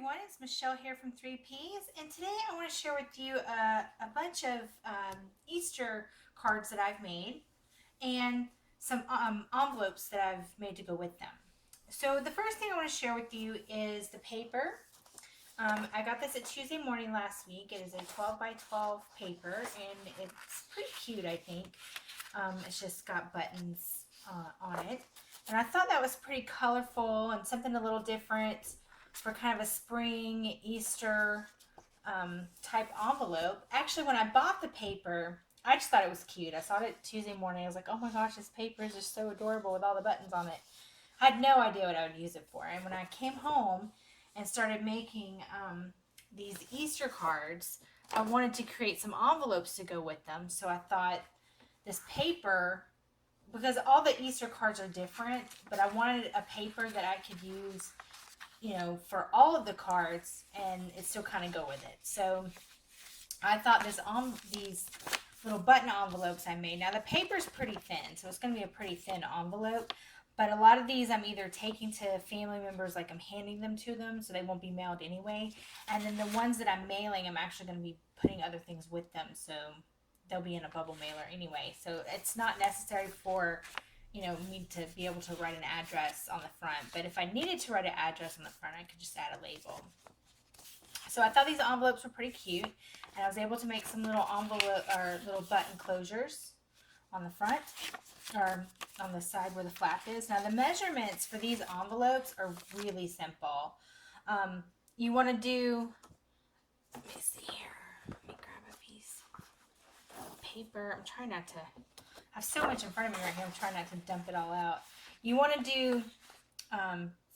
everyone, it's Michelle here from 3Ps, and today I want to share with you a bunch of Easter cards that I've made and some envelopes that I've made to go with them. So the first thing I want to share with you is the paper. I got this at Tuesday morning last week. It is a 12 by 12 paper, and it's pretty cute, I think. It's just got buttons on it. And I thought that was pretty colorful and something a little different for kind of a spring Easter type envelope. Actually, when I bought the paper, I just thought it was cute. I saw it Tuesday morning. I was like, oh my gosh, this paper is just so adorable with all the buttons on it. I had no idea what I would use it for. And when I came home and started making these Easter cards, I wanted to create some envelopes to go with them. So I thought this paper, because all the Easter cards are different, but I wanted a paper that I could use, for all of the cards and it still kind of go with it. So I thought these little button envelopes I made. Now the paper's pretty thin, so it's going to be a pretty thin envelope. But a lot of these I'm either taking to family members, like I'm handing them to them, so they won't be mailed anyway. And then the ones that I'm mailing, I'm actually going to be putting other things with them, so they'll be in a bubble mailer anyway. So it's not necessary for me to be able to write an address on the front. But if I needed to write an address on the front, I could just add a label. So I thought these envelopes were pretty cute, and I was able to make some little envelope or little button closures on the front or on the side where the flap is. Now the measurements for these envelopes are really simple. You want to do, let me see here, let me grab a piece of paper. I'm trying not to, I have so much in front of me right here, I'm trying not to dump it all out. You want to do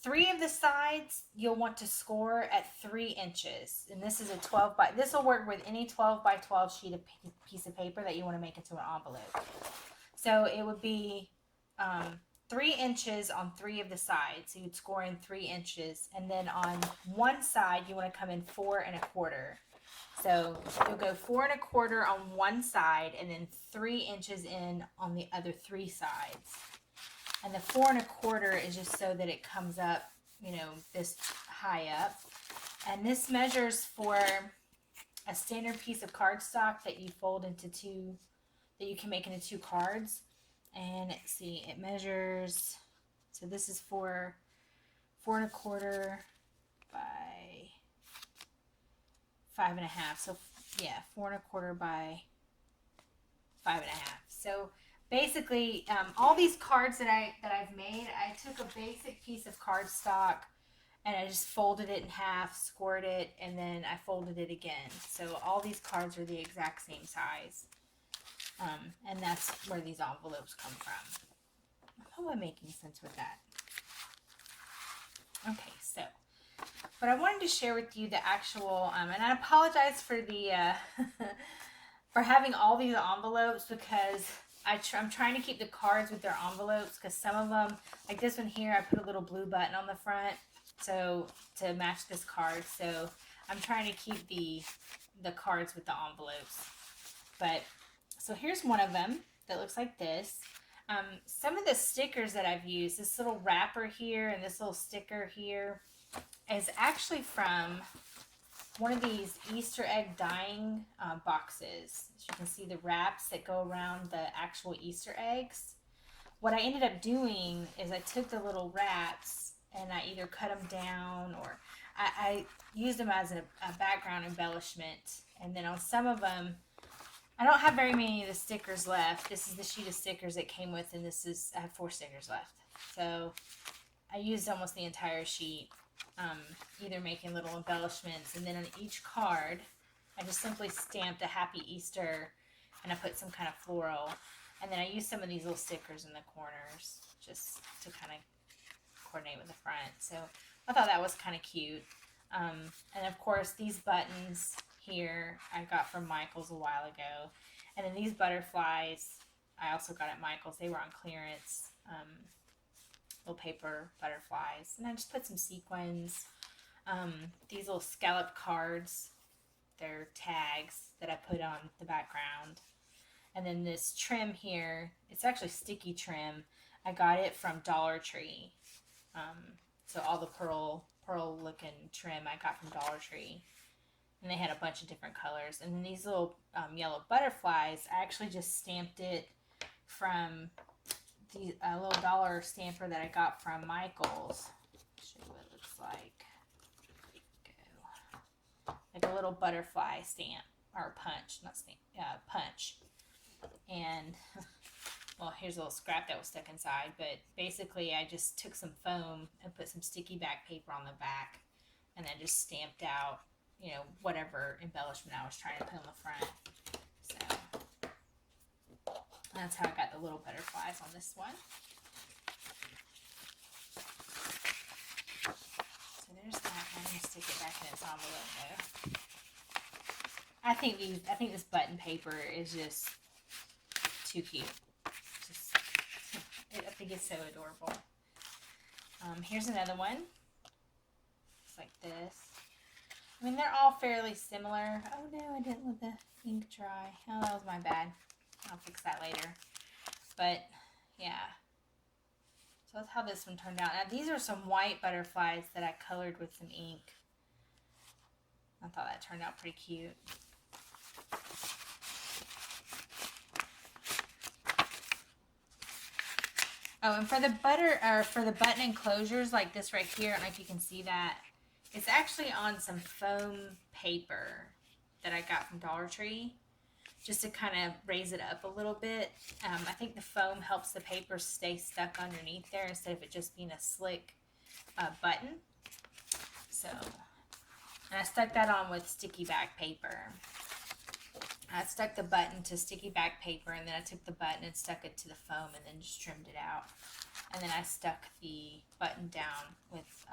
3 of the sides, you'll want to score at 3 inches. And this is a 12 by, this will work with any 12 by 12 sheet of piece of paper that you want to make into an envelope. So it would be 3 inches on 3 of the sides. So you'd score in 3 inches. And then on one side, you want to come in 4 1/4. So you'll go 4 1/4 on one side and then 3 inches in on the other 3 sides. And the 4 1/4 is just so that it comes up, this high up. And this measures for a standard piece of cardstock that you fold into 2, that you can make into 2 cards. And let's see, it measures, so this is for 4 1/4 by 5 1/2. So yeah, 4 1/4 by 5 1/2. So basically, all these cards that I've made, I took a basic piece of cardstock and I just folded it in half, scored it, and then I folded it again. So all these cards are the exact same size. And that's where these envelopes come from. I hope I'm making sense with that. Okay, so, but I wanted to share with you the actual, and I apologize for the, for having all these envelopes, because I'm trying to keep the cards with their envelopes, because some of them, like this one here, I put a little blue button on the front, so to match this card. So I'm trying to keep the cards with the envelopes. But so here's one of them that looks like this. Some of the stickers that I've used, this little wrapper here and this little sticker here, is actually from one of these Easter egg dyeing boxes. As you can see, the wraps that go around the actual Easter eggs. What I ended up doing is I took the little wraps and I either cut them down, or I used them as a background embellishment. And then on some of them, I don't have very many of the stickers left. This is the sheet of stickers it came with, and I have 4 stickers left. So I used almost the entire sheet, either making little embellishments, and then on each card, I just simply stamped a Happy Easter, and I put some kind of floral, and then I used some of these little stickers in the corners just to kind of coordinate with the front. So I thought that was kind of cute. And of course, these buttons here I got from Michael's a while ago, and then these butterflies I also got at Michael's. They were on clearance, little paper butterflies, and I just put some sequins. These little scallop cards, they're tags that I put on the background. And then this trim here, it's actually sticky trim. I got it from Dollar Tree. So all the pearl pearl looking trim I got from Dollar Tree. And they had a bunch of different colors. And then these little yellow butterflies, I actually just stamped it from the little dollar stamper that I got from Michael's. I'll show you what it looks like. Go. Like a little butterfly stamp, or punch, not stamp, punch. And well, here's a little scrap that was stuck inside, but basically I just took some foam and put some sticky back paper on the back, and then just stamped out, you know, whatever embellishment I was trying to put on the front. So that's how I got the little butterflies on this one. So there's that. I'm gonna stick it back in its envelope though. I think this button paper is just too cute. I think it's so adorable. Here's another one. It's like this. I mean, they're all fairly similar. Oh no, I didn't let the ink dry. Oh, that was my bad. I'll fix that later. But yeah. So that's how this one turned out. Now these are some white butterflies that I colored with some ink. I thought that turned out pretty cute. Oh, and for the button enclosures like this right here, I don't know if you can see that. It's actually on some foam paper that I got from Dollar Tree, just to kind of raise it up a little bit. I think the foam helps the paper stay stuck underneath there instead of it just being a slick button. So, and I stuck that on with sticky back paper. I stuck the button to sticky back paper, and then I took the button and stuck it to the foam and then just trimmed it out. And then I stuck the button down with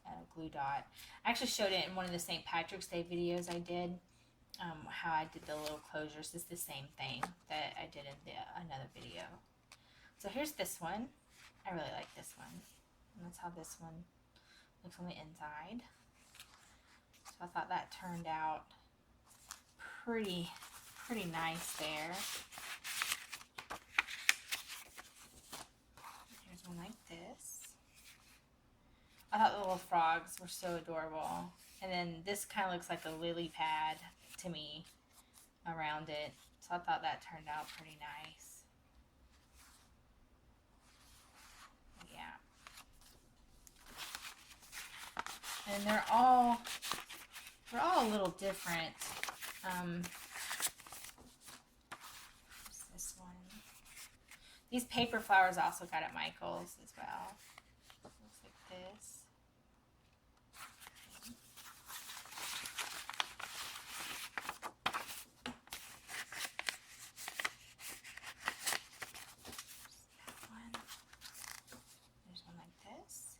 a glue dot. I actually showed it in one of the St. Patrick's Day videos I did, how I did the little closures. It's the same thing that I did in another video. So here's this one. I really like this one. And that's how this one looks on the inside. So I thought that turned out pretty nice there. Here's one like this. I thought the little frogs were so adorable. And then this kind of looks like a lily pad to me around it. So I thought that turned out pretty nice. Yeah. And they're all a little different. This one. These paper flowers I also got at Michael's as well. Looks like this. There's one like this.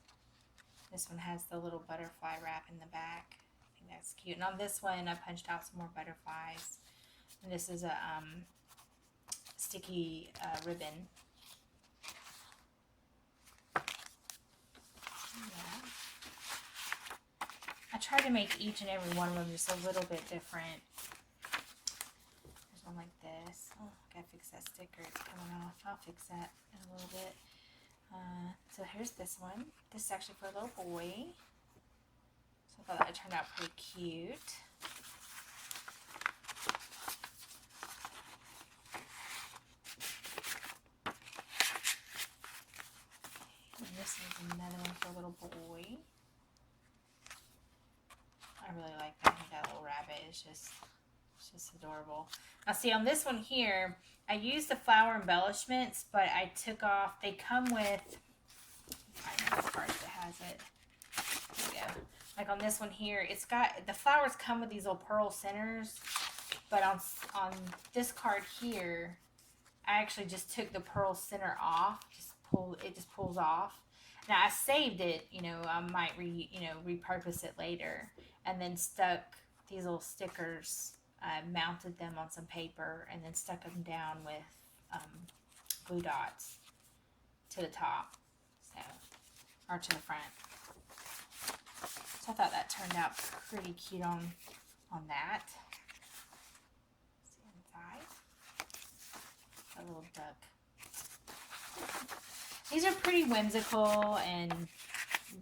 This one has the little butterfly wrap in the back. I think that's cute. And on this one, I punched out some more butterflies. And this is a sticky ribbon. Yeah. I tried to make each and every one of them just a little bit different. There's one like this. Oh, gotta fix that sticker. It's coming off. I'll fix that in a little bit. So here's this one. This is actually for a little boy. So I thought that turned out pretty cute. And this is another one for a little boy. I really like that. I think that little rabbit is just adorable. Now see, on this one here, I used the flower embellishments, but I took off, they come with, I know this part that has it. There we go. Like on this one here, it's got, the flowers come with these little pearl centers, but on this card here, I actually just took the pearl center off, it just pulls off. Now I saved it, you know, I might repurpose it later, and then stuck these little stickers, mounted them on some paper, and then stuck them down with glue dots to the top, so, or to the front. So I thought that turned out pretty cute on that. See inside, a little duck. These are pretty whimsical and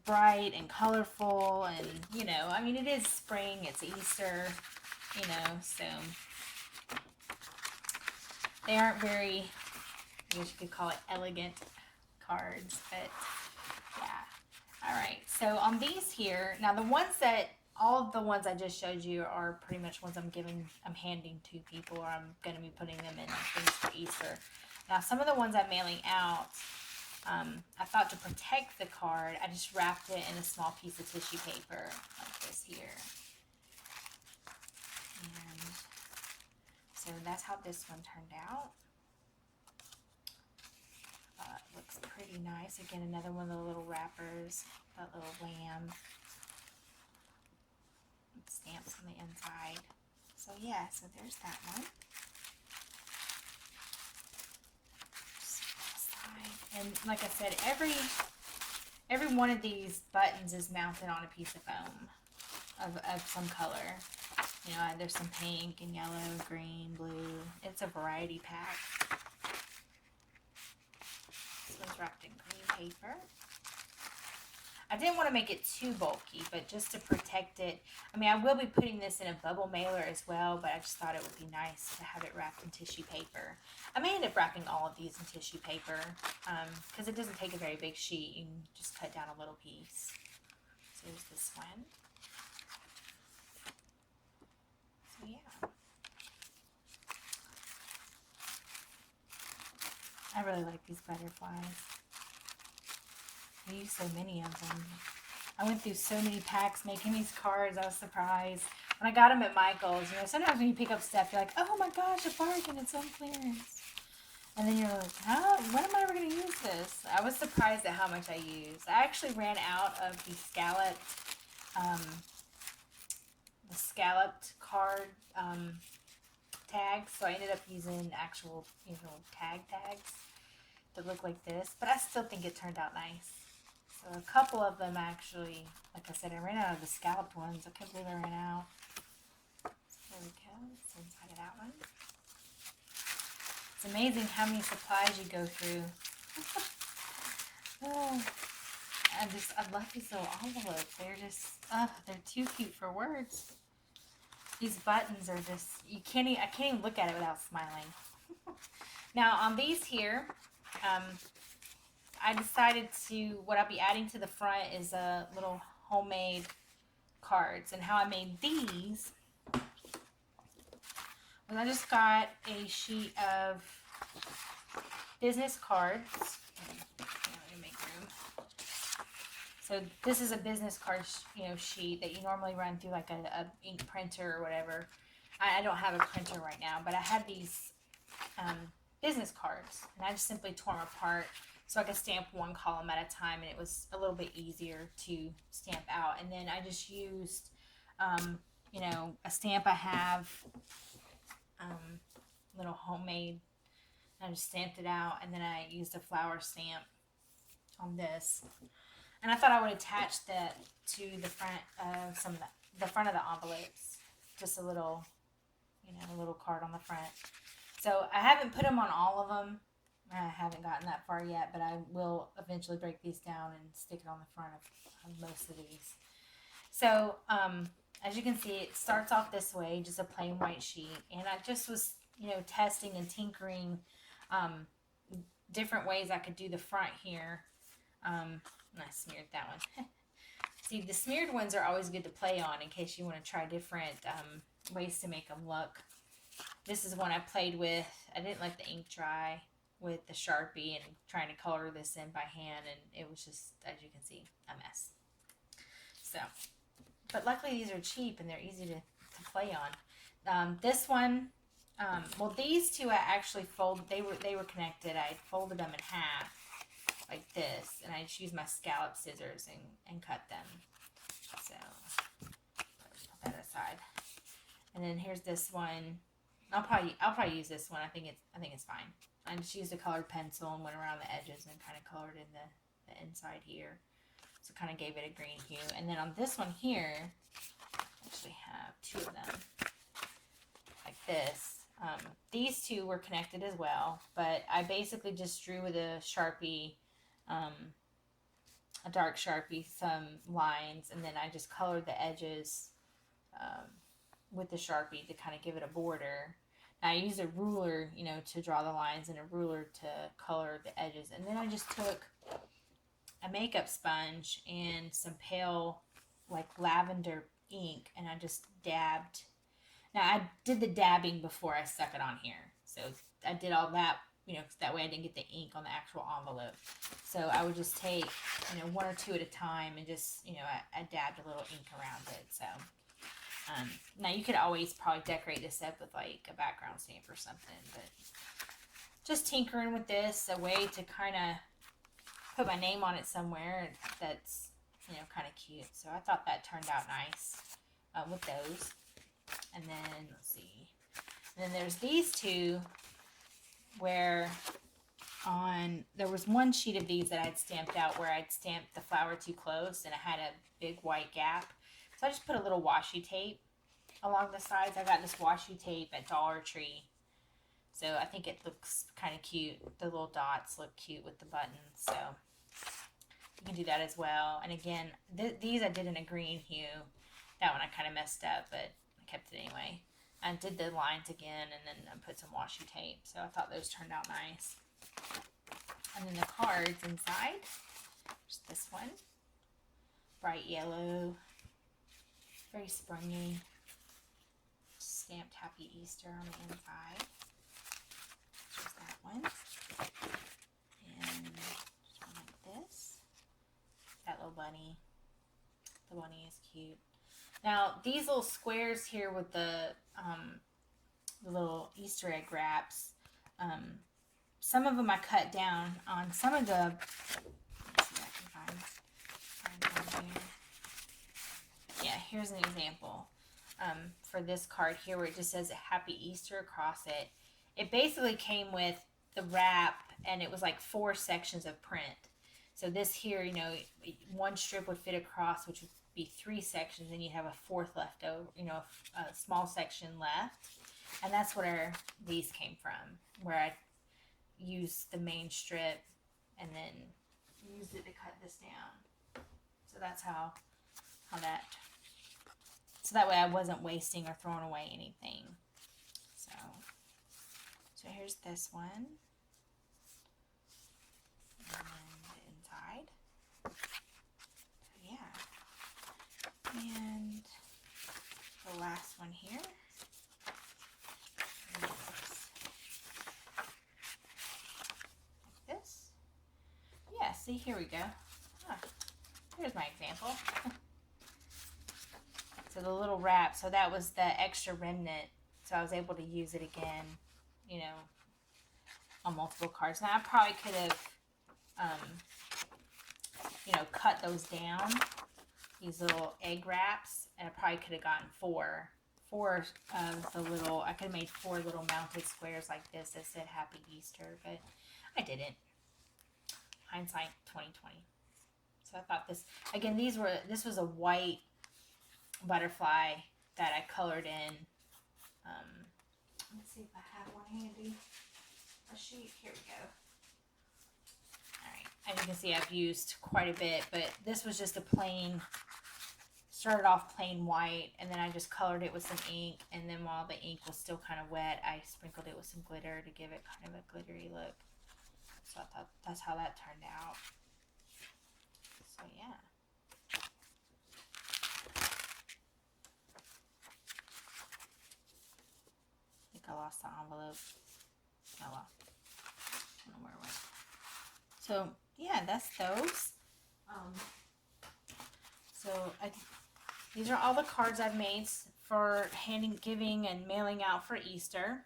bright and colorful, and you know, I mean, it is spring, it's Easter, you know, so they aren't very, I guess you could call it elegant cards, but yeah. All right, so on these here, now the ones that, all of the ones I just showed you are pretty much ones I'm handing to people, or I'm going to be putting them in things for Easter. Now some of the ones I'm mailing out, I thought to protect the card, I just wrapped it in a small piece of tissue paper like this here. And so that's how this one turned out. Looks pretty nice. Again, another one of the little wrappers, that little lamb. Stamps on the inside. So yeah, so there's that one. And like I said, every one of these buttons is mounted on a piece of foam of some color. You know, there's some pink and yellow, green, blue. It's a variety pack. This one's wrapped in green paper. I didn't want to make it too bulky, but just to protect it. I mean, I will be putting this in a bubble mailer as well, but I just thought it would be nice to have it wrapped in tissue paper. I may end up wrapping all of these in tissue paper because it doesn't take a very big sheet. You can just cut down a little piece. So here's this one. So yeah. I really like these butterflies. I use so many of them. I went through so many packs making these cards. I was surprised. When I got them at Michael's, you know, sometimes when you pick up stuff, you're like, oh my gosh, a bargain, it's on clearance. And then you're like, huh? When am I ever going to use this? I was surprised at how much I used. I actually ran out of the scalloped card tags, so I ended up using actual, you know, tags that look like this. But I still think it turned out nice. So a couple of them actually, like I said, I ran out of the scalloped ones. I couldn't believe I ran out. So there we go. It's inside of that one. It's amazing how many supplies you go through. Oh, I love these little envelopes. They're just, they're too cute for words. These buttons are just, I can't even look at it without smiling. Now on these here, I decided what I'll be adding to the front is a little homemade cards. And how I made these was I just got a sheet of business cards. Let me make room. So this is a business card, sheet that you normally run through like a ink printer or whatever. I don't have a printer right now, but I had these business cards, and I just simply tore them apart so I could stamp one column at a time, and it was a little bit easier to stamp out. And then I just used, a stamp I have, little homemade. I just stamped it out, and then I used a flower stamp on this. And I thought I would attach that to the front of the front of the envelopes. Just a little, a little card on the front. So I haven't put them on all of them. I haven't gotten that far yet, but I will eventually break these down and stick it on the front of most of these. So as you can see, it starts off this way, just a plain white sheet. And I just was, testing and tinkering different ways I could do the front here. And I smeared that one. See, the smeared ones are always good to play on in case you want to try different ways to make them look. This is one I played with. I didn't let the ink dry with the Sharpie and trying to color this in by hand, and it was just, as you can see, a mess. So, but luckily these are cheap and they're easy to play on. This one, well, these two I actually folded. They were connected. I folded them in half like this, and I just used my scallop scissors and cut them. So put that aside. And then here's this one. I'll probably use this one. I think it's fine. I just used a colored pencil and went around the edges and kind of colored in the inside here. So kind of gave it a green hue. And then on this one here, I actually have two of them like this. These two were connected as well, but I basically just drew with a Sharpie a dark Sharpie some lines, and then I just colored the edges with the Sharpie to kind of give it a border. Now I used a ruler, you know, to draw the lines and a ruler to color the edges. And then I just took a makeup sponge and some pale, like lavender ink, and I just dabbed. Now I did the dabbing before I stuck it on here. So I did all that, you know, that way I didn't get the ink on the actual envelope. So I would just take, you know, one or two at a time and just, you know, I dabbed a little ink around it. So now you could always probably decorate this up with like a background stamp or something, but just tinkering with this, a way to kind of put my name on it somewhere that's, you know, kind of cute. So I thought that turned out nice with those. And then, let's see. And then there's these two where there was one sheet of these that I'd stamped out where I'd stamped the flower too close and it had a big white gap. So I just put a little washi tape along the sides. I got this washi tape at Dollar Tree. So I think it looks kind of cute. The little dots look cute with the buttons. So you can do that as well. And again, these I did in a green hue. That one I kind of messed up, but I kept it anyway. I did the lines again and then I put some washi tape. So I thought those turned out nice. And then the cards inside. There's this one. Bright yellow. Very springy. Stamped Happy Easter on the inside. There's that one. And just one like this. That little bunny. The bunny is cute. Now, these little squares here with the little Easter egg wraps, some of them I cut down on some of the, let's see if I can find here. Yeah, here's an example for this card here where it just says Happy Easter across it. It basically came with the wrap and it was like 4 sections of print. So this here, you know, one strip would fit across, which would be 3 sections, and you have a 4th left over, you know, a small section left. And that's where these came from, where I used the main strip and then used it to cut this down. So that's how that, so that way I wasn't wasting or throwing away anything. So here's this one. And then the inside. So yeah. And the last one here. Like this. Yeah, see, here we go. Here's my example. So the little wrap, so that was the extra remnant. So I was able to use it again, you know, on multiple cards. Now I probably could have, you know, cut those down, these little egg wraps, and I probably could have gotten four of the little, I could have made 4 little mounted squares like this that said Happy Easter, but I didn't. Hindsight 2020. So I thought this, again, this was a white butterfly that I colored in. Let's see if I have one handy. A sheet. Here we go. Alright. As you can see, I've used quite a bit, but this was just a plain, started off plain white, and then I just colored it with some ink, and then while the ink was still kind of wet, I sprinkled it with some glitter to give it kind of a glittery look. So I thought that's how that turned out. So yeah. I lost the envelope. Oh well. I don't know where it went. So yeah, that's those. These are all the cards I've made for giving and mailing out for Easter.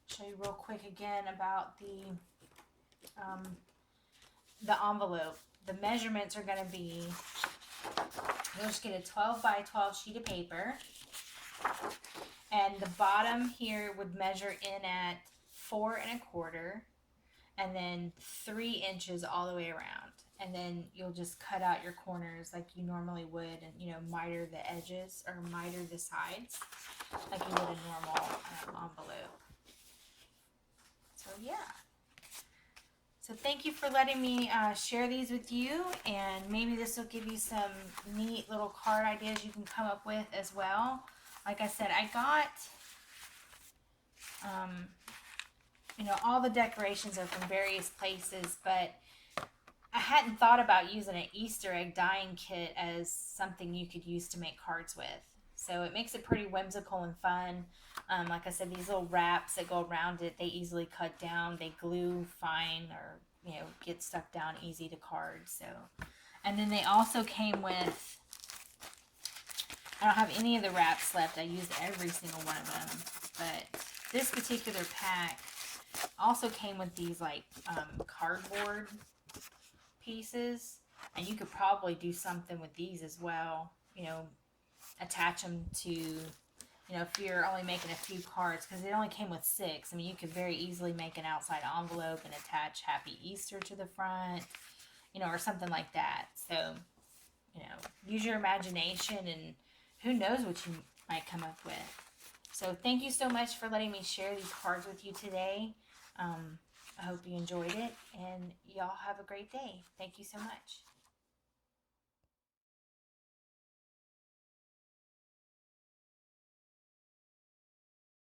Show you real quick again about the envelope. The measurements are going to be, you'll just get a 12 by 12 sheet of paper, and the bottom here would measure in at 4 1/4, and then 3 inches all the way around. And then you'll just cut out your corners like you normally would, and you know, miter the edges or miter the sides like you would a normal envelope. So yeah. So thank you for letting me share these with you, and maybe this will give you some neat little card ideas you can come up with as well. Like I said, I got, all the decorations are from various places, but I hadn't thought about using an Easter egg dyeing kit as something you could use to make cards with. So it makes it pretty whimsical and fun. Like I said, these little wraps that go around it, they easily cut down. They glue fine, or get stuck down easy to cards. So, and then they also came with, I don't have any of the wraps left. I used every single one of them. But this particular pack also came with these like cardboard pieces. And you could probably do something with these as well. Attach them to, if you're only making a few cards, because it only came with 6. I mean, you could very easily make an outside envelope and attach Happy Easter to the front, or something like that. So, use your imagination, and who knows what you might come up with. So thank you so much for letting me share these cards with you today. I hope you enjoyed it, and y'all have a great day. Thank you so much.